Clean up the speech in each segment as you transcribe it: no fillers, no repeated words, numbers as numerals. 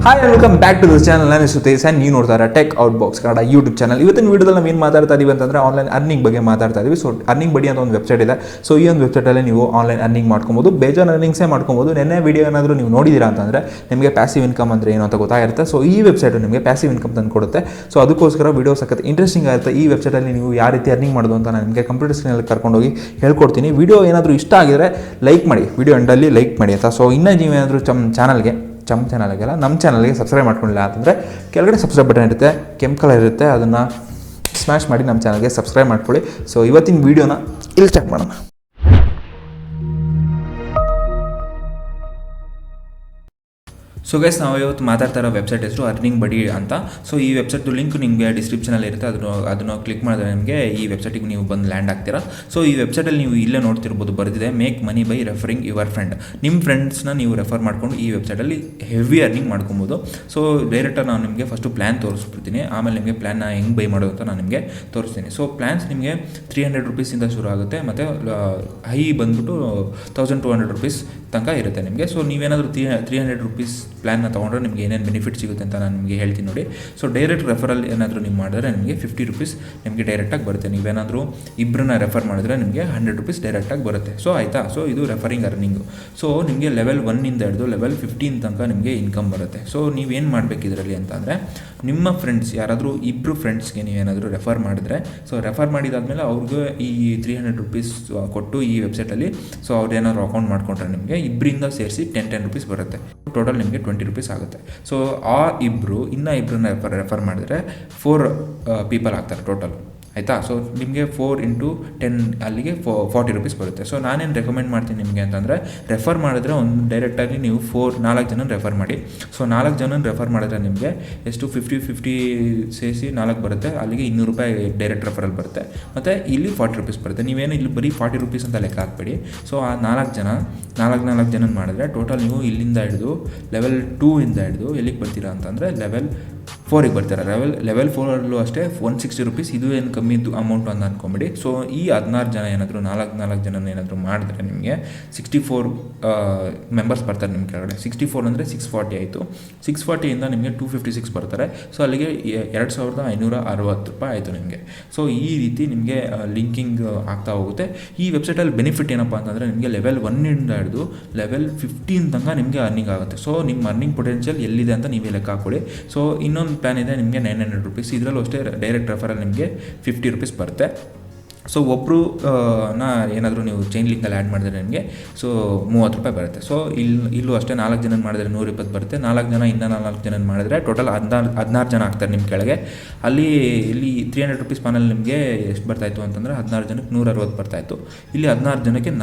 Hi and welcome back to this channel. ನಾನು Sutesh and ನೀವು ನೋಡ್ತಾ ಇರೋ tech outbox Kannada YouTube channel. ಇವತ್ತಿನ ವೀಡಿಯೋದಲ್ಲಿ ನಾವು ಏನು ಮಾತಾಡ್ತಾ ಇದೀವಿ ಅಂತಂದರೆ ಆನ್ಲೈನ್ ಅರ್ನಿಂಗ್ ಬಗ್ಗೆ ಮಾತಾಡ್ತಾ ಇದೀವಿ. ಸೊ ಅರ್ನಿಂಗ್ ಬಡಿ ಅಂತ ಒಂದು ವೆಬ್ಸೈಟ್ ಇದೆ. ಸೊ ಈ ಒಂದು ವೆಬ್ಸೈಟಲ್ಲಿ ನೀವು ಆನ್ಲೈನ್ ಅರ್ನಿಂಗ್ ಮಾಡ್ಕೊಬೋದು, ಬೇಜಾನ್ ಅರ್ನಿಂಗ್ಸೇ ಮಾಡ್ಕೊಬೋದು. ನೆನ್ನೆ ವೀಡಿಯೋ ಏನಾದರೂ ನೀವು ನೋಡಿದ್ದೀರಾ ಅಂತಂದರೆ ನಿಮಗೆ ಪ್ಯಾಸಿವ್ ಇನ್ಕಮ್ ಅಂದರೆ ಏನು ಅಂತ ಗೊತ್ತಾಗಿರುತ್ತೆ. ಸೊ ಈ ವೆಬ್ಸೈಟು ನಿಮಗೆ ಪ್ಯಾಸಿವ್ ಇನ್ಕಮ್ ತಂದು ಕೊಡುತ್ತೆ. ಸೊ ಅದಕ್ಕೋಸ್ಕರ ವೀಡಿಯೋ ಸಖತ್ ಇಂಟ್ರೆಸ್ಟಿಂಗ್ ಆಗುತ್ತೆ. ಈ ವೆಬ್ಸೈಟಲ್ಲಿ ನೀವು ಯಾವ ರೀತಿ ಅರ್ನಿಂಗ್ ಮಾಡೋದು ಅಂತ ನಾನು ನಿಮಗೆ ಕಂಪ್ಯೂಟರ್ ಸ್ಕ್ರೀನಲ್ಲಿ ಕರ್ಕೊಂಡೋಗಿ ಹೇಳ್ಕೊಡ್ತೀನಿ. ವೀಡಿಯೋ ಏನಾದರೂ ಇಷ್ಟ ಆಗಿದರೆ ಲೈಕ್ ಮಾಡಿ, ವೀಡಿಯೋ ಎಂಡಲ್ಲಿ ಲೈಕ್ ಮಾಡಿ ಅಂತ. ಸೊ ಇನ್ನೂ ನೀವೇನಾದರೂ ಚಾನಲ್ಗೆಲ್ಲ ನಮ್ಮ ಚಾನಲ್ಗೆ ಸಬ್ಸ್ಕ್ರೈಬ್ ಮಾಡ್ಕೊಂಡಿಲ್ಲ ಅಂತಂದರೆ ಕೆಳಗಡೆ ಸಬ್ಸ್ಕ್ರೈಬ್ ಬಟನ್ ಇರುತ್ತೆ, ಕೆಂಪು ಕಲರ್ ಇರುತ್ತೆ, ಅದನ್ನು ಸ್ಮ್ಯಾಶ್ ಮಾಡಿ ನಮ್ಮ ಚಾನಲ್ಗೆ ಸಬ್ಸ್ಕ್ರೈಬ್ ಮಾಡ್ಕೊಳ್ಳಿ. ಸೊ ಇವತ್ತಿನ ವೀಡಿಯೋನ ಇಲ್ಲಿ ಸ್ಟಾರ್ಟ್ ಮಾಡೋಣ. ಸೊ ಗೈಸ್, ನಾವು ಇವತ್ತು ಮಾತಾಡ್ತಾ ಇರೋ ವೆಬ್ಸೈಟ್ ಹೆಸರು ಅರ್ನಿಂಗ್ ಬಡಿ ಅಂತ. ಸೊ ಈ ವೆಬ್ಸೈಟ್ದು ಲಿಂಕ್ ನಿಮಗೆ ಡಿಸ್ಕ್ರಿಪ್ಷನಲ್ಲಿ ಇರುತ್ತೆ. ಅದನ್ನು ಕ್ಲಿಕ್ ಮಾಡಿದ್ರೆ ನಿಮಗೆ ಈ ವೆಬ್ಸೈಟಿಗೆ ನೀವು ಬಂದು ಲ್ಯಾಂಡ್ ಆಗ್ತೀರಾ. ಸೊ ಈ ವೆಬ್ಸೈಟಲ್ಲಿ ನೀವು ಇಲ್ಲೇ ನೋಡ್ತಿರ್ಬೋದು, ಬರೆದಿದೆ make money by referring your friend. ನಿಮ್ಮ ಫ್ರೆಂಡ್ಸ್ನ ನೀವು ರೆಫರ್ ಮಾಡ್ಕೊಂಡು ಈ ವೆಬ್ಸೈಟಲ್ಲಿ ಹೆವಿ ಅರ್ನಿಂಗ್ ಮಾಡ್ಕೊಬೋದು. ಸೊ ಡೈರೆಕ್ಟಾಗಿ ನಾನು ನಿಮಗೆ ಫಸ್ಟು ಪ್ಲ್ಯಾನ್ ತೋರಿಸ್ಬಿಡ್ತೀನಿ, ಆಮೇಲೆ ನಿಮಗೆ ಪ್ಲ್ಯಾನ್ನ ಹೆಂಗೆ ಬೈ ಮಾಡೋದು ಅಂತ ನಾನು ನಿಮಗೆ ತೋರಿಸ್ತೀನಿ. ಸೊ ಪ್ಲ್ಯಾನ್ಸ್ ನಿಮಗೆ 300 ರೂಪೀಸಿಂದ ಶುರು ಆಗುತ್ತೆ, ಮತ್ತು ಹೈ ಬಂದ್ಬಿಟ್ಟು 1200 ರೂಪೀಸ್ ತನಕ ಇರುತ್ತೆ ನಿಮಗೆ. ಸೊ ನೀವೇನಾದರೂ 300 ರೂಪೀಸ್ ಪ್ಲ್ಯಾನ್ನ ತೊಗೊಂಡ್ರೆ ನಿಮಗೆ ಏನೇನು ಬೆನಿಫಿಟ್ ಸಿಗುತ್ತೆ ಅಂತ ನಾನು ನಿಮಗೆ ಹೇಳ್ತೀನಿ ನೋಡಿ. ಸೊ ಡೈರೆಕ್ಟ್ ರೆಫರಲ್ ಏನಾದರೂ ನೀವು ಮಾಡಿದ್ರೆ ನಿಮಗೆ 50 ರೂಪೀಸ್ ನಿಮಗೆ ಡೈರೆಕ್ಟಾಗಿ ಬರುತ್ತೆ. ನೀವೇನಾದರೂ ಇಬ್ಬರನ್ನ ರೆಫರ್ ಮಾಡಿದ್ರೆ ನಿಮಗೆ 100 ರೂಪೀಸ್ ಡೈರೆಕ್ಟಾಗಿ ಬರುತ್ತೆ. ಸೊ ಆಯಿತಾ. ಸೊ ಇದು ರೆಫರಿಂಗ್ ಅರ್ನಿಂಗು. ಸೊ ನಿಮಗೆ ಲೆವೆಲ್ 1ಇಂದ ಹಿಡಿದು ಲೆವೆಲ್ 15 ತನಕ ನಿಮಗೆ ಇನ್ಕಮ್ ಬರುತ್ತೆ. ಸೊ ನೀವೇನು ಮಾಡಬೇಕು ಇದರಲ್ಲಿ ಅಂತಂದರೆ, ನಿಮ್ಮ ಫ್ರೆಂಡ್ಸ್ ಯಾರಾದರೂ ಇಬ್ಬರು ಫ್ರೆಂಡ್ಸ್ಗೆ ನೀವೇನಾದರೂ ರೆಫರ್ ಮಾಡಿದ್ರೆ, ಸೊ ರೆಫರ್ ಮಾಡಿದಾದ್ಮೇಲೆ ಅವ್ರಿಗೆ ಈ 300 ರೂಪೀಸ್ ಕೊಟ್ಟು ಈ ವೆಬ್ಸೈಟಲ್ಲಿ ಸೊ ಅವ್ರು ಏನಾದ್ರು ಅಕೌಂಟ್ ಮಾಡ್ಕೊಂಡ್ರೆ ನಿಮಗೆ ಇಬ್ಬರಿಂದ ಸೇರಿಸಿ 10 ರೂಪೀಸ್ ಬರುತ್ತೆ. ಟೋಟಲ್ ನಿಮಗೆ 20 ರೂಪೀಸ್ ಆಗುತ್ತೆ. ಸೊ ಆ ಇನ್ನೂ ಇಬ್ಬರನ್ನ ರೆಫರ್ ಮಾಡಿದ್ರೆ 4 ಪೀಪಲ್ ಆಗ್ತಾರೆ ಟೋಟಲ್, ಆಯಿತಾ. ಸೊ ನಿಮಗೆ 4 × 10 ಅಲ್ಲಿಗೆ 40 ರೂಪೀಸ್ ಬರುತ್ತೆ. ಸೊ ನಾನೇನು ರೆಕಮೆಂಡ್ ಮಾಡ್ತೀನಿ ನಿಮಗೆ ಅಂತಂದರೆ, ರೆಫರ್ ಮಾಡಿದ್ರೆ ಒಂದು ಡೈರೆಕ್ಟಾಗಿ ನೀವು 4 ಜನ ರೆಫರ್ ಮಾಡಿ. ಸೊ 4 ಜನ ರೆಫರ್ ಮಾಡಿದ್ರೆ ನಿಮಗೆ ಎಷ್ಟು 50 ಸೇರಿಸಿ 4 ಬರುತ್ತೆ, ಅಲ್ಲಿಗೆ 200 ರೂಪಾಯಿ ಡೈರೆಕ್ಟ್ ರೆಫರಲ್ ಬರುತ್ತೆ. ಮತ್ತು ಇಲ್ಲಿ 40 ರೂಪೀಸ್ ಬರುತ್ತೆ. ನೀವೇನು ಇಲ್ಲಿ ಬರೀ 40 ರೂಪೀಸ್ ಅಂತ ಲೆಕ್ಕ ಹಾಕ್ಬೇಡಿ. ಸೊ ಆ 4 ಜನ ಮಾಡಿದ್ರೆ ಟೋಟಲ್ ನೀವು ಇಲ್ಲಿಂದ ಹಿಡಿದು ಲೆವೆಲ್ 2ಇಂದ ಹಿಡಿದು ಎಲ್ಲಿಗೆ ಬರ್ತೀರಾ ಅಂತಂದರೆ ಲೆವೆಲ್ 4ಗೆ ಬರ್ತಾರೆ. ಲೆವೆಲ್ 4ಅಲ್ಲೂ ಅಷ್ಟೇ 160 ರೂಪೀಸ್. ಇದು ಏನು ಕಮ್ಮಿ ಅಮೌಂಟು ಅಂತ ಅಂದ್ಕೊಂಬಿಡಿ. ಸೊ ಈ 16 ಜನ ಏನಾದರೂ 4 ಜನ ಏನಾದರೂ ಮಾಡಿದ್ರೆ ನಿಮಗೆ 64 ಮೆಂಬರ್ಸ್ ಬರ್ತಾರೆ ನಿಮ್ಮ ಕೆಳಗಡೆ. 64 ಅಂದರೆ 640 ಆಯಿತು. 640ಇಂದ ನಿಮಗೆ 256 ಬರ್ತಾರೆ. ಸೊ ಅಲ್ಲಿಗೆ 2560 ರೂಪಾಯಿ ಆಯಿತು ನಿಮಗೆ. ಸೊ ಈ ರೀತಿ ನಿಮಗೆ ಲಿಂಕಿಂಗ್ ಆಗ್ತಾ ಹೋಗುತ್ತೆ. ಈ ವೆಬ್ಸೈಟಲ್ಲಿ ಬೆನಿಫಿಟ್ ಏನಪ್ಪ ಅಂತಂದರೆ, ನಿಮಗೆ ಲೆವೆಲ್ 1ಇಂದ ಹಿಡಿದು ಲೆವೆಲ್ 15 ತನಕ ನಿಮಗೆ ಅರ್ನಿಂಗ್ ಆಗುತ್ತೆ. ಸೊ ನಿಮ್ಮ ಅರ್ನಿಂಗ್ ಪೊಟೆನ್ಷಿಯಲ್ ಎಲ್ಲಿದೆ ಅಂತ ನೀವೇ ಲೆಕ್ಕ ಹಾಕೊಳ್ಳಿ. ಸೊ ಇನ್ನೊಂದು ಪ್ಲ್ಯಾನ್ ಇದೆ ನಿಮಗೆ 900 ರೂಪೀಸ್. ಇದರಲ್ಲೂ ಅಷ್ಟೇ ಡೈರೆಕ್ಟ್ ರೆಫರಲ್ಲಿ ನಿಮಗೆ 50 ರೂಪೀಸ್ ಬರುತ್ತೆ. ಸೊ ಒಬ್ಬರು ಏನಾದರೂ ನೀವು ಚೈನ್ ಲಿಂಕಲ್ಲಿ ಆ್ಯಡ್ ಮಾಡಿದ್ರೆ ನಿಮಗೆ ಸೊ 30 ರೂಪಾಯಿ ಬರುತ್ತೆ. ಸೊ ಇಲ್ಲೂ ಅಷ್ಟೇ 4 ಜನ ಮಾಡಿದ್ರೆ 120 ಬರುತ್ತೆ. 4 ಜನ ಇನ್ನೂ 4 ಜನ ಮಾಡಿದ್ರೆ ಟೋಟಲ್ 16 ಜನ ಆಗ್ತಾರೆ ನಿಮ್ಮ ಕೆಳಗೆ. ಇಲ್ಲಿ 300 ರೂಪೀಸ್ ಪ್ಲಾನಲ್ಲಿ ನಿಮಗೆ ಎಷ್ಟು ಬರ್ತಾಯಿತ್ತು ಅಂತಂದರೆ 16 ಜನಕ್ಕೆ 160 ಬರ್ತಾಯಿತ್ತು. ಇಲ್ಲಿ 16 ಜನಕ್ಕೆ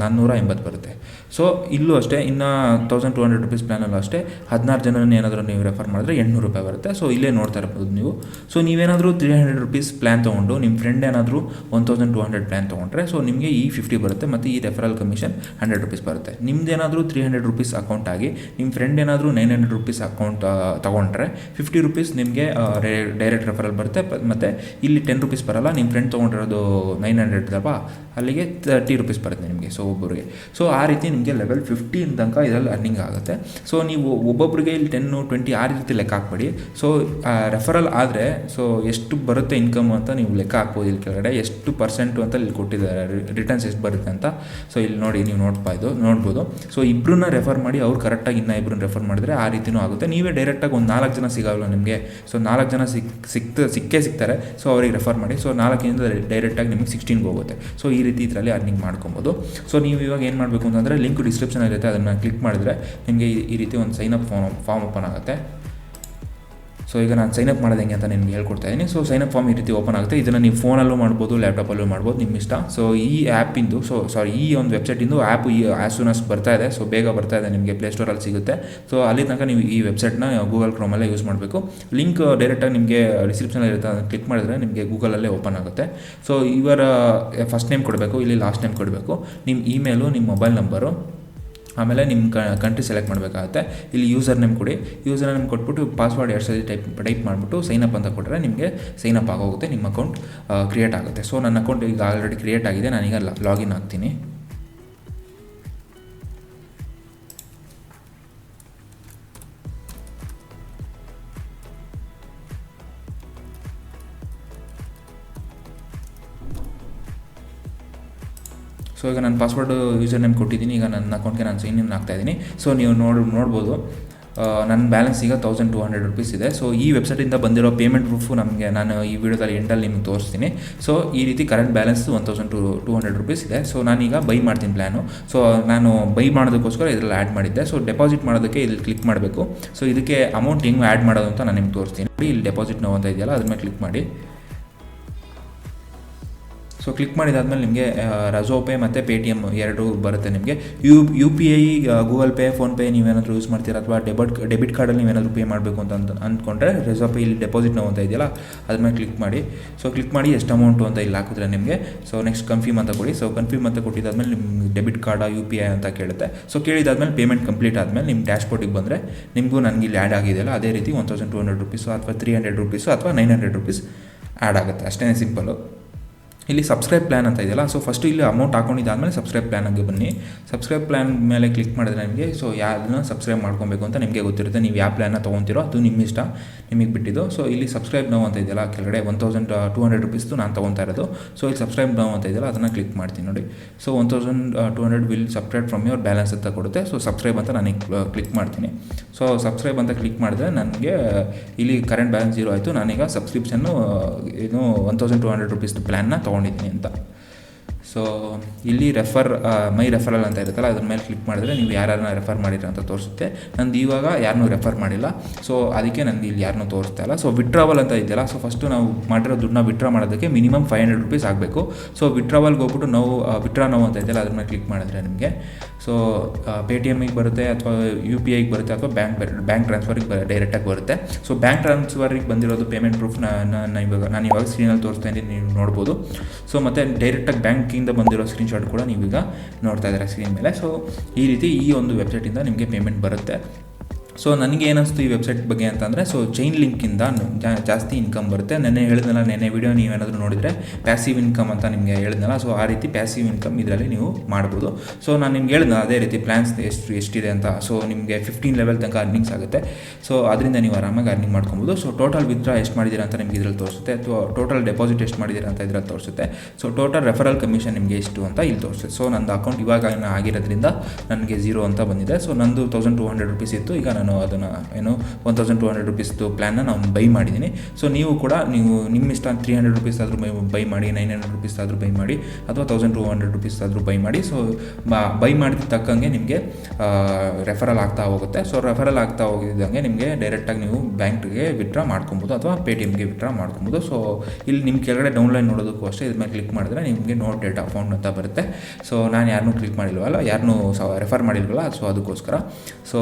480 ಬರುತ್ತೆ. ಸೊ ಇಲ್ಲೂ ಅಷ್ಟೇ ಇನ್ನು 1200 ರೂಪೀಸ್ ಪ್ಲ್ಯಾನಲ್ಲೂ ಅಷ್ಟೇ 16 ಜನನ ಏನಾದರೂ ನೀವು ರೆಫರ್ ಮಾಡಿದ್ರೆ 800 ರೂಪಾಯಿ ಬರುತ್ತೆ. ಸೊ ಇಲ್ಲೇ ನೋಡ್ತಾ ಇರ್ಬೋದು ನೀವು. ಸೊ ನೀವೇನಾದರೂ 300 ರೂಪೀಸ್ ಪ್ಲ್ಯಾನ್ ತೊಗೊಂಡು ನಿಮ್ಮ ಫ್ರೆಂಡ್ ಏನಾದರೂ 1200 ಪ್ಲ್ಯಾನ್ ತೊಗೊಂಡ್ರೆ ಸೊ ನಿಮಗೆ ಈ 50 ಬರುತ್ತೆ, ಮತ್ತು ಈ ರೆಫರಲ್ ಕಮಿಷನ್ 100 ರೂಪೀಸ್ ಬರುತ್ತೆ. ನಿಮ್ದೇನಾದರೂ 300 ರೂಪೀಸ್ ಅಕೌಂಟ್ ಆಗಿ ನಿಮ್ಮ ಫ್ರೆಂಡ್ ಏನಾದರೂ 900 ರೂಪೀಸ್ ಅಕೌಂಟ್ ತೊಗೊಂಡ್ರೆ 50 ರೂಪೀಸ್ ನಿಮಗೆ ಡೈರೆಕ್ಟ್ ರೆಫರಲ್ ಬರುತ್ತೆ. ಮತ್ತು ಇಲ್ಲಿ 10 ರೂಪೀಸ್ ಬರೋಲ್ಲ. ನಿಮ್ಮ ಫ್ರೆಂಡ್ ತೊಗೊಂಡಿರೋದು 900 ಅಲ್ವಾ, ಅಲ್ಲಿಗೆ 30 ರೂಪೀಸ್ ಬರುತ್ತೆ ನಿಮಗೆ. ಸೊ ಒಬ್ಬರಿಗೆ ಸೊ ಆ ರೀತಿ ನಿಮಗೆ ಲೆವೆಲ್ 15 ತನಕ ಇದರಲ್ಲಿ ಅರ್ನಿಂಗ್ ಆಗುತ್ತೆ. ಸೊ ನೀವು ಒಬ್ಬೊಬ್ಬರಿಗೆ ಇಲ್ಲಿ 10, 20 ಆ ರೀತಿ ಲೆಕ್ಕ ಹಾಕ್ಬೇಡಿ. ಸೊ ರೆಫರಲ್ ಆದರೆ ಸೊ ಎಷ್ಟು ಬರುತ್ತೆ ಇನ್ಕಮ್ ಅಂತ ನೀವು ಲೆಕ್ಕ ಹಾಕ್ಬೋದು. ಇಲ್ಲಿ ಕೆಳಗಡೆ ಎಷ್ಟು % ಅಂತ ಇಲ್ಲಿ ಕೊಟ್ಟಿದ್ದಾರೆ, ರಿಟರ್ನ್ಸ್ ಎಷ್ಟು ಬರುತ್ತೆ ಅಂತ. ಸೊ ಇಲ್ಲಿ ನೋಡಿ, ನೀವು ನೋಡ್ಬೋದು. ಸೊ ಇಬ್ಬರನ್ನ ರೆಫರ್ ಮಾಡಿ ಅವ್ರು ಕರೆಕ್ಟಾಗಿ ಇನ್ನೂ ಇಬ್ಬರನ್ನ ರೆಫರ್ ಮಾಡಿದ್ರೆ ಆ ರೀತಿಯೂ ಆಗುತ್ತೆ. ನೀವೇ ಡೈರೆಕ್ಟಾಗಿ ಒಂದು 4 ಜನ ಸಿಗೋಲ್ಲ ನಿಮಗೆ. ಸೊ 4 ಜನ ಸಿಗ್ತಾರೆ. ಸೊ ಅವ್ರಿಗೆ ರೆಫರ್ ಮಾಡಿ. ಸೊ 4ಇಂದ ಡೈರೆಕ್ಟಾಗಿ ನಿಮಗೆ 16ಗೆ ಹೋಗುತ್ತೆ. ಸೊ ಈ ರೀತಿ ಇದರಲ್ಲಿ ಅರ್ನಿಂಗ್ ಮಾಡ್ಕೊಬೋದು. ಸೊ ನೀವು ಇವಾಗ ಏನು ಮಾಡಬೇಕು ಅಂತಂದರೆ, ಲಿಂಕ್ ಡಿಸ್ಕ್ರಿಪ್ಷನ್ ಇರುತ್ತೆ, ಅದನ್ನು ಕ್ಲಿಕ್ ಮಾಡಿದ್ರೆ ನಿಮಗೆ ಈ ರೀತಿ ಒಂದು ಸೈನಪ್ ಫಾರ್ಮ್ ಓಪನ್ ಆಗುತ್ತೆ. ಸೊ ಈಗ ನಾನು ಸೈನಪ್ ಮಾಡೋದು ಹೆಂಗೆ ಅಂತ ನಿಮ್ಗೆ ಹೇಳ್ಕೊಡ್ತಾ ಇದ್ದೀನಿ. ಸೊ ಸೈನಪ್ ಫಾರ್ಮ್ ಈ ರೀತಿ ಓಪನ್ ಆಗುತ್ತೆ. ಇದನ್ನು ನೀವು ಫೋನಲ್ಲೂ ಮಾಡ್ಬೋದು, ಲ್ಯಾಪ್ಟಾಪಲ್ಲೂ ಮಾಡ್ಬೋದು, ನಿಮ್ಮ ಇಷ್ಟ. ಸೊ ಈ ಆ್ಯಪಿಂದು ಈ ಒಂದು ವೆಬ್ಸೈಟಿಂದು ಆ್ಯಪು ಆ್ಯಸ್ ಸೂನ್ ಆಸ್ ಬರ್ತಾ ಇದೆ. ಸೊ ಬೇಗ ಬರ್ತಾ ಇದೆ, ನಿಮಗೆ ಪ್ಲೇಸ್ಟೋರಲ್ಲಿ ಸಿಗುತ್ತೆ. ಸೊ ಅಲ್ಲಿ ತನಕ ನೀವು ಈ ವೆಬ್ಸೈಟ್ನ ಗೂಗಲ್ ಕ್ರೋಮಲ್ಲೇ ಯೂಸ್ ಮಾಡಬೇಕು. ಲಿಂಕ್ ಡೈರೆಕ್ಟಾಗಿ ನಿಮಗೆ ಡಿಸ್ಕ್ರಿಪ್ಷನಲ್ಲಿ ಇರುತ್ತೆ, ಅದನ್ನು ಕ್ಲಿಕ್ ಮಾಡಿದ್ರೆ ನಿಮಗೆ ಗೂಗಲಲ್ಲೇ ಓಪನ್ ಆಗುತ್ತೆ. ಸೊ ಇವರ ಫಸ್ಟ್ ನೇಮ್ ಕೊಡಬೇಕು, ಇಲ್ಲಿ ಲಾಸ್ಟ್ ನೇಮ್ ಕೊಡಬೇಕು, ನಿಮ್ಮ ಇಮೇಲು, ನಿಮ್ಮ ಮೊಬೈಲ್ ನಂಬರು, ಆಮೇಲೆ ನಿಮ್ಮ ಕಂಟ್ರಿ ಸೆಲೆಕ್ಟ್ ಮಾಡಬೇಕಾಗುತ್ತೆ. ಇಲ್ಲಿ ಯೂಸರ್ ನೇಮ್ ಕೊಡಿ. ಯೂಸರ್ ನೇಮ್ ಕೊಟ್ಬಿಟ್ಟು ಪಾಸ್ವರ್ಡ್ 2 ಸರಿ ಟೈಪ್ ಮಾಡಿಬಿಟ್ಟು ಸೈನಪ್ ಅಂತ ಕೊಟ್ಟರೆ ನಿಮಗೆ ಸೈನಪ್ ಆಗೋಗುತ್ತೆ, ನಿಮ್ಮ ಅಕೌಂಟ್ ಕ್ರಿಯೇಟ್ ಆಗುತ್ತೆ. ಸೊ ನನ್ನ ಅಕೌಂಟ್ ಈಗ ಆಲ್ರೆಡಿ ಕ್ರಿಯೇಟ್ ಆಗಿದೆ. ನಾನೀಗ ಲಾಗಿನ್ ಆಗ್ತೀನಿ. ಸೊ ಈಗ ನಾನು ಪಾಸ್ವರ್ಡು ಯೂಸರ್ ನೇಮ್ ಕೊಟ್ಟಿದ್ದೀನಿ. ಈಗ ನನ್ನ ಅಕೌಂಟ್ಗೆ ನಾನು ಸೈನ್ ಇನ್ ಆಗ್ತಾಯಿದ್ದೀನಿ. ಸೊ ನೀವು ನೋಡ್ಬೋದು ನನ್ನ ಬ್ಯಾಲೆನ್ಸ್ ಈಗ 1200 ರುಪೀಸ್ ಇದೆ. ಸೊ ಈ ವೆಬ್ಸೈಟಿಂದ ಬಂದಿರೋ ಪೇಮೆಂಟ್ ಪ್ರೂಫು ನಮಗೆ ನಾನು ಈ ವಿಡಿಯೋದಲ್ಲಿ ಎಂಡಲ್ಲಿ ನಿಮಗೆ ತೋರಿಸ್ತೀನಿ. ಸೊ ಈ ರೀತಿ ಕರೆಂಟ್ ಬ್ಯಾಲೆನ್ಸ್ 1200 ರುಪೀಸ್ ಇದೆ. ಸೊ ನಾನೀಗ ಬೈ ಮಾಡ್ತೀನಿ ಪ್ಲ್ಯಾನು. ಸೊ ನಾನು ಬೈ ಮಾಡೋದಕ್ಕೋಸ್ಕರ ಇದರಲ್ಲಿ ಆ್ಯಡ್ ಮಾಡಿದ್ದೆ. ಸೊ ಡೆಪಾಸಿಟ್ ಮಾಡೋದಕ್ಕೆ ಇಲ್ಲಿ ಕ್ಲಿಕ್ ಮಾಡಬೇಕು. ಸೊ ಇದಕ್ಕೆ ಅಮೌಂಟ್ ಹೆಂಗೆ ಆ್ಯಡ್ ಮಾಡೋದು ಅಂತ ನಾನು ನಿಮ್ಗೆ ತೋರಿಸ್ತೀನಿ. ಇಲ್ಲಿ ಡೆಪಾಸಿಟ್ ನಾವು ಅಂತ ಇದೆಯಲ್ಲ, ಅದ್ರ ಮೇಲೆ ಕ್ಲಿಕ್ ಮಾಡಿ. ಸೊ ಕ್ಲಿಕ್ ಮಾಡಿದಾದ್ಮೇಲೆ ನಿಮಗೆ ರಜೋಪೇ ಮತ್ತು ಪೇಟಿಎಮ್ ಎರಡು ಬರುತ್ತೆ. ನಿಮಗೆ U P I, Google pay, PhonePe ನೀವೇನಾದರೂ ಯೂಸ್ ಮಾಡ್ತೀರಾ ಅಥವಾ ಡೆಬಿಟ್ ಕಾರ್ಡಲ್ಲಿ ನೀವೇನಾದರೂ ಪೇ ಮಾಡಬೇಕು ಅಂತ ಅಂದ್ಕೊಂಡ್ರೆ ರಜೋಪೇ ಇಲ್ಲಿ ಡೆಪಾಸಿಟ್ ನಾವು ಅಂತ ಇದೆಯಲ್ಲ, ಅದ್ರ ಮೇಲೆ ಕ್ಲಿಕ್ ಮಾಡಿ. ಸೊ ಕ್ಲಿಕ್ ಮಾಡಿ ಎಷ್ಟು ಅಮೌಂಟು ಅಂತ ಇಲ್ಲಿ ಹಾಕಿದ್ರೆ ನಿಮಗೆ. ಸೊ ನೆಕ್ಸ್ಟ್ ಕನ್ಫರ್ಮ್ ಅಂತ ಕೊಡಿ. ಸೊ ಕನ್ಫರ್ಮ್ ಅಂತ ಕೊಟ್ಟಿದ್ದಾದ್ಮೇಲೆ ನಿಮ್ಗೆ debit card, U P I ಅಂತ ಕೇಳುತ್ತೆ. ಸೊ ಕೇಳಿದಾದ್ಮೇಲೆ ಪೇಮೆಂಟ್ ಕಂಪ್ಲೀಟ್ ಆದಮೇಲೆ ನಿಮ್ಮ ಡ್ಯಾಶ್ಬೋರ್ಡಿಗೆ ಬಂದರೆ ನಿಮಗೂ ನನಗೆ ಇಲ್ಲಿ ಆ್ಯಡ್ ಆಗಿದೆಯಲ್ಲ ಅದೇ ರೀತಿ 1200 ರುಪೀಸು ಅಥವಾ 300 ರುಪೀಸು ಅಥವಾ 900 ರುಪೀಸ್ ಆ್ಯಡ್ ಆಗುತ್ತೆ. ಅಷ್ಟೇ ಸಿಂಪಲ್ಲು. ಇಲ್ಲಿ ಸಬ್ಸ್ಕ್ರೈಬ್ ಪ್ಲ್ಯಾನ್ ಅಂತ ಇದೆಯಲ್ಲ, ಸೊ ಫಸ್ಟು ಇಲ್ಲಿ ಅಮೌಂಟ್ ಹಾಕೊಂಡಿದ್ದಾದಮೇಲೆ ಸಬ್ಸ್ಕ್ರೈಬ್ ಪ್ಲ್ಯಾನ್ಗೆ ಬನ್ನಿ. ಸಬ್ಸ್ಕ್ರೈಬ್ ಪ್ಲ್ಯಾನ್ ಮೇಲೆ ಕ್ಲಿಕ್ ಮಾಡಿದ್ರೆ ನಿಮಗೆ ಸೊ ಯಾರನ್ನ ಸಬ್ಸ್ಕ್ರೈಬ್ ಮಾಡ್ಕೊಬೇಕು ಅಂತ ನಿಮಗೆ ಗೊತ್ತಿರುತ್ತೆ. ನೀವು ಯಾವ ಪ್ಲ್ಯಾನ್ನ ತೊಗೊತೀರೋ ಅದು ನಿಮ್ಮ ಇಷ್ಟ, ನಿಮಗೆ ಬಿಟ್ಟಿದ್ದು. ಸೊ ಇಲ್ಲಿ ಸಬ್ಸ್ಕ್ರೈಬ್ ನೌ ಅಂತ ಇದೆಯಲ್ಲ ಕೆಳಗಡೆ 1200 ರುಪೀಸ್ದು ನಾನು ತೊಗೊತಾ ಇರೋದು. ಸೊ ಇಲ್ಲಿ ಸಬ್ಸ್ಕ್ರೈಬ್ ನೌ ಅಂತ ಇದೆಯಲ್ಲ ಅದನ್ನು ಕ್ಲಿಕ್ ಮಾಡ್ತೀನಿ ನೋಡಿ. So 1200 will subscribe from your balance ಅಂತ ಕೊಡುತ್ತೆ. ಸೊ ಸಬ್ಸ್ಕ್ರೈಬ್ ಅಂತ ನಾನು ಕ್ಲಿಕ್ ಮಾಡ್ತೀನಿ. ಸೊ ಸಬ್ಸ್ಕ್ರೈಬ್ ಅಂತ ಕ್ಲಿಕ್ ಮಾಡಿದ್ರೆ ನನಗೆ ಇಲ್ಲಿ ಕರೆಂಟ್ ಬ್ಯಾಲೆನ್ಸ್ 0 ಆಯಿತು. ನಾನೀಗ ಸಬ್ಸ್ಕ್ರಿಪ್ಷನ್ನು 1200 ರುಪೀಸ್ದು ಪ್ಲ್ಯಾನ್ನ ತೊಗೊಂಡಿದ್ದೀನಿ ಅಂತ. ಸೊ ಇಲ್ಲಿ ಮೈ ರೆಫರಲ್ ಅಂತ ಇರುತ್ತಲ್ಲ, ಅದ್ರ ಮೇಲೆ ಕ್ಲಿಕ್ ಮಾಡಿದ್ರೆ ನೀವು ಯಾರನ್ನ ರೆಫರ್ ಮಾಡಿದ್ರೆ ಅಂತ ತೋರಿಸುತ್ತೆ. ನಂದು ಇವಾಗ ಯಾರನ್ನೂ ರೆಫರ್ ಮಾಡಿಲ್ಲ, ಸೊ ಅದಕ್ಕೆ ನನಗೆ ಇಲ್ಲಿ ಯಾರನ್ನೂ ತೋರಿಸ್ತಾ ಇಲ್ಲ. ಸೊ ವಿಡ್ರಾವಲ್ ಅಂತ ಇದೆಯಲ್ಲ, ಸೊ ಫಸ್ಟು ನಾವು ಮಾಡಿರೋ ದುಡ್ಡನ್ನ ವಿಡ್ರಾ ಮಾಡೋದಕ್ಕೆ ಮಿನಿಮಮ್ 500 ರುಪೀಸ್ ಆಗಬೇಕು. ಸೊ ವಿಡ್ರಾವಲ್ಗೆ ಹೋಗ್ಬಿಟ್ಟು ವಿಡ್ರಾ ನಾವು ಅಂತ ಇದೆಯಲ್ಲ ಅದ್ರ ಮೇಲೆ ಕ್ಲಿಕ್ ಮಾಡಿದ್ರೆ ನಿಮಗೆ ಸೊ ಪೇಟಿಎಮ್ಮಿಗೆ ಬರುತ್ತೆ ಅಥವಾ ಯು ಪಿ ಐಗೆ ಬರುತ್ತೆ ಅಥವಾ ಬ್ಯಾಂಕ್ ಟ್ರಾನ್ಸ್ಫರಿಗೆ ಡೈರೆಕ್ಟಾಗಿ ಬರುತ್ತೆ. ಸೊ ಬ್ಯಾಂಕ್ ಟ್ರಾನ್ಸ್ಫರಿಗೆ ಬಂದಿರೋದು ಪೇಮೆಂಟ್ ಪ್ರೂಫ್ ನಾನು ಇವಾಗ ಸ್ಕ್ರೀನಲ್ಲಿ ತೋರಿಸ್ತಾ ಇದ್ದೀನಿ, ನೀವು ನೋಡ್ಬೋದು. ಸೊ ಮತ್ತು ಡೈರೆಕ್ಟಾಗಿ ಬ್ಯಾಂಕಿಂದ ಬಂದಿರೋ ಸ್ಕ್ರೀನ್ಶಾಟ್ ಕೂಡ ನೀವೀಗ ನೋಡ್ತಾ ಇದ್ದೀರಾ ಸ್ಕ್ರೀನ್ ಮೇಲೆ. ಸೊ ಈ ರೀತಿ ಈ ಒಂದು ವೆಬ್ಸೈಟಿಂದ ನಿಮಗೆ ಪೇಮೆಂಟ್ ಬರುತ್ತೆ. ಸೊ ನನಗೆ ಏನಿಸ್ತು ಈ ವೆಬ್ಸೈಟ್ ಬಗ್ಗೆ ಅಂತಂದರೆ, ಸೊ ಚೈನ್ ಲಿಂಕಿಂದ ಜಾಸ್ತಿ ಇನ್ಕಮ್ ಬರುತ್ತೆ. ನೆನ್ನೆ ಹೇಳಿದ್ನಲ್ಲ, ನೆನ್ನೆ ವಿಡಿಯೋ ನೀವೇನಾದರೂ ನೋಡಿದರೆ ಪ್ಯಾಸಿವ್ ಇನ್ಕಮ್ ಅಂತ ನಿಮಗೆ ಹೇಳಿದ್ನಲ್ಲ, ಸೊ ಆ ರೀತಿ ಪ್ಯಾಸಿವ್ ಇನ್ಕಮ್ ಇದರಲ್ಲಿ ನೀವು ಮಾಡ್ಬೋದು. ಸೊ ನಾನು ನಿಮ್ಗೆ ಹೇಳಿದ್ನಲ್ಲ ಅದೇ ರೀತಿ ಪ್ಲ್ಯಾನ್ಸ್ ಎಷ್ಟಿದೆ ಅಂತ. ಸೊ ನಿಮಗೆ 15 ಲೆವೆಲ್ ತನಕ ಅರ್ನಿಂಗ್ಸ್ ಆಗುತ್ತೆ. ಸೊ ಅದರಿಂದ ನೀವು ಆರಾಮಾಗಿ ಅರ್ನಿಂಗ್ ಮಾಡ್ಕೊಬೋದು. ಸೊ ಟೋಟಲ್ ವಿತ್ಡ್ರಾ ಎಷ್ಟು ಮಾಡಿದ್ದೀರಾ ಅಂತ ನಿಮಗೆ ಇದರಲ್ಲಿ ತೋರಿಸುತ್ತೆ, ಅಥವಾ ಟೋಟಲ್ ಡೆಪಾಸಿಟ್ ಎಷ್ಟು ಮಾಡಿದ್ದೀರಾ ಅಂತ ಇದರಲ್ಲಿ ತೋರಿಸುತ್ತೆ. ಸೊ ಟೋಟಲ್ ರೆಫರಲ್ ಕಮಿಷನ್ ನಿಮಗೆ ಎಷ್ಟು ಅಂತ ಇಲ್ಲಿ ತೋರಿಸುತ್ತೆ. ಸೊ ನಂದು ಅಕೌಂಟ್ ಇವಾಗ ಆಗಿರೋದ್ರಿಂದ ನನಗೆ 0 ಅಂತ ಬಂದಿದೆ. ಸೊ ನಂದು 1200 ರುಪೀಸ್ ಇತ್ತು. ಈಗ ನಾನು ಅದನ್ನು 1200 ರುಪೀಸ್ದು ಪ್ಲ್ಯಾನ್ನ ನಾನು ಬೈ ಮಾಡಿದ್ದೀನಿ. ಸೊ ನೀವು ಕೂಡ ನಿಮ್ಮ ಇಷ್ಟ 300 ರುಪೀಸ್ ಆದರೂ ಬೈ ಮಾಡಿ, 900 ರುಪೀಸ್ ಆದರೂ ಬೈ ಮಾಡಿ, ಅಥವಾ 1200 ರುಪೀಸ್ ಆದರೂ ಬೈ ಮಾಡಿ. ಸೊ ಬೈ ಮಾಡಿದ ತಕ್ಕಂಗೆ ನಿಮಗೆ ರೆಫರಲ್ ಆಗ್ತಾ ಹೋಗುತ್ತೆ. ಸೊ ರೆಫರಲ್ ಆಗ್ತಾ ಹೋಗಿದ್ದಂಗೆ ನಿಮಗೆ ಡೈರೆಕ್ಟಾಗಿ ನೀವು ಬ್ಯಾಂಕ್ಗೆ ವಿಡ್ರಾ ಮಾಡ್ಕೊಬೋದು ಅಥವಾ ಪೇಟಿಎಮ್ಗೆ ವಿಡ್ರಾ ಮಾಡ್ಕೊಬೋದು. ಸೊ ಇಲ್ಲಿ ನಿಮ್ಮ ಕೆಳಗಡೆ ಡೌನ್ಲೈನ್ ನೋಡೋದಕ್ಕೂ ಅಷ್ಟೇ ಇದ್ರ ಮೇಲೆ ಕ್ಲಿಕ್ ಮಾಡಿದ್ರೆ ನಿಮಗೆ ನೋಟ್ ಡೇಟಾ ಫೌಂಡ್ ಅಂತ ಬರುತ್ತೆ. ಸೊ ನಾನು ಯಾರನ್ನೂ ಕ್ಲಿಕ್ ಮಾಡಿಲ್ವಲ್ಲ, ಯಾರನ್ನೂ ರೆಫರ್ ಮಾಡಿಲ್ವಲ್ಲ, ಸೊ ಅದಕ್ಕೋಸ್ಕರ. ಸೊ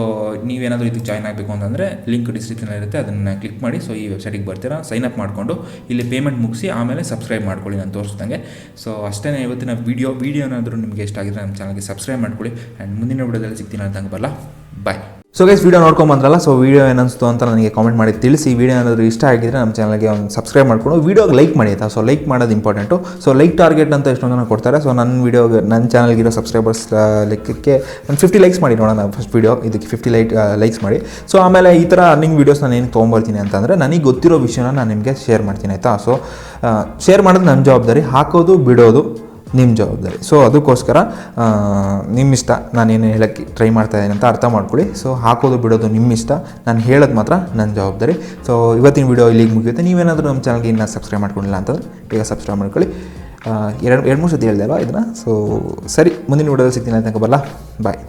ನೀವೇನಾದರೂ ಇದಕ್ಕೆ ಜಾಯ್ನ್ ಆಗಬೇಕು ಅಂತಂದರೆ ಲಿಂಕ್ ಡಿಸ್ಕ್ರಿಪ್ಷನಲ್ಲಿ ಇರುತ್ತೆ, ಅದನ್ನು ಕ್ಲಿಕ್ ಮಾಡಿ. ಸೊ ಈ ವೆಬ್ಸೈಟಿಗೆ ಬರ್ತೀರಾ, ಸೈನ್ ಅಪ್ ಮಾಡಿಕೊಂಡು ಇಲ್ಲಿ ಪೇಮೆಂಟ್ ಮುಗಿಸಿ ಆಮೇಲೆ ಸಬ್ಸ್ಕ್ರೈಬ್ ಮಾಡ್ಕೊಳ್ಳಿ ನಾನು ತೋರಿಸ್ದಂಗೆ. ಸೊ ಅಷ್ಟೇ ಇವತ್ತಿನ ವಿಡಿಯೋ ಏನಾದರೂ ನಿಮಗೆ ಇಷ್ಟ ಆಗಿದ್ರೆ ನಮ್ಮ ಚಾನಲ್ಗೆ ಸಬ್ಸ್ಕ್ರೈಬ್ ಮಾಡ್ಕೊಳ್ಳಿ. ಆ್ಯಂಡ್ ಮುಂದಿನ ವಿಡಿಯೋದಲ್ಲಿ ಸಿಗ್ತೀನಿ ಅಂತ ಬರಲ್ಲ. ಬಾಯ್. ಸೊ ಗೈಸ್, ವಿಡಿಯೋ ನೋಡ್ಕೊಂಬಂದ್ರಲ್ಲ, ಸೊ ವಿಡಿಯೋ ಏನಿಸ್ತು ಅಂತ ನನಗೆ ಕಾಮೆಂಟ್ ಮಾಡಿ ತಿಳಿಸಿ. ವಿಡಿಯೋ ಏನಾದರೂ ಇಷ್ಟ ಆಗಿದ್ರೆ ನಮ್ಮ ಚಾನಲ್ಗೆ ಒಂದು ಸಬ್ಸ್ಕ್ರೈಬ್ ಮಾಡ್ಕೊಂಡು ವಿಡಿಯೋಗೆ ಲೈಕ್ ಮಾಡಿ ಆಯಿತಾ. ಸೊ ಲೈಕ್ ಮಾಡೋದು ಇಂಪಾರ್ಟೆಂಟು. ಸೊ ಲೈಕ್ ಟಾರ್ಗೆಟ್ ಅಂತ ಎಷ್ಟೊಂದು ಜನ ಕೊಡ್ತಾರೆ. ಸೊ ನನ್ನ ಚಾನಲ್ಗಿರೋ ಸಬ್ಸ್ಕ್ರೈಬರ್ಸ್ ಲೆಕ್ಕಕ್ಕೆ ಒಂದು 50 ಲೈಕ್ಸ್ ಮಾಡಿ ನೋಡೋಣ. ಫಸ್ಟ್ ವಿಡಿಯೋ ಇದಕ್ಕೆ 50 ಲೈಕ್ಸ್ ಮಾಡಿ. ಸೊ ಆಮೇಲೆ ಈ ಥರ ಅರ್ನಿಂಗ್ ವೀಡಿಯೋಸ್ ನಾನು ಏನು ತೊಗೊಂಬರ್ತೀನಿ ಅಂತಂದರೆ, ನನಗೆ ಗೊತ್ತಿರೋ ವಿಷಯನ ನಾನು ನಿಮಗೆ ಶೇರ್ ಮಾಡ್ತೀನಿ ಆಯಿತಾ. ಸೊ ಶೇರ್ ಮಾಡೋದು ನನ್ನ ಜವಾಬ್ದಾರಿ, ಹಾಕೋದು ಬಿಡೋದು ನಿಮ್ಮ ಜವಾಬ್ದಾರಿ. ಸೊ ಅದಕ್ಕೋಸ್ಕರ ನಿಮ್ಮಿಷ್ಟ, ನಾನೇನು ಹೇಳೋಕ್ಕೆ ಟ್ರೈ ಮಾಡ್ತಾಯಿದ್ದೀನಿ ಅಂತ ಅರ್ಥ ಮಾಡ್ಕೊಳ್ಳಿ. ಸೊ ಹಾಕೋದು ಬಿಡೋದು ನಿಮ್ಮಿಷ್ಟ, ನಾನು ಹೇಳೋದು ಮಾತ್ರ ನನ್ನ ಜವಾಬ್ದಾರಿ. ಸೊ ಇವತ್ತಿನ ವಿಡಿಯೋ ಇಲ್ಲಿಗೆ ಮುಗಿಯುತ್ತೆ. ನೀವೇನಾದರೂ ನಮ್ಮ ಚಾನಲ್ಗೆ ಇನ್ನೂ ಸಬ್ಸ್ಕ್ರೈಬ್ ಮಾಡ್ಕೊಂಡಿಲ್ಲ ಅಂತಂದರೆ ಈಗ ಸಬ್ಸ್ಕ್ರೈಬ್ ಮಾಡ್ಕೊಳ್ಳಿ. 2-3 ಸತಿ ಹೇಳಿದೆ ಅಲ್ವಾ ಇದನ್ನು. ಸೊ ಸರಿ, ಮುಂದಿನ ವಿಡಿಯೋದಲ್ಲಿ ಸಿಗ್ತೀನಿ ಅಂತ ಬರಲ್ಲ. ಬಾಯ್.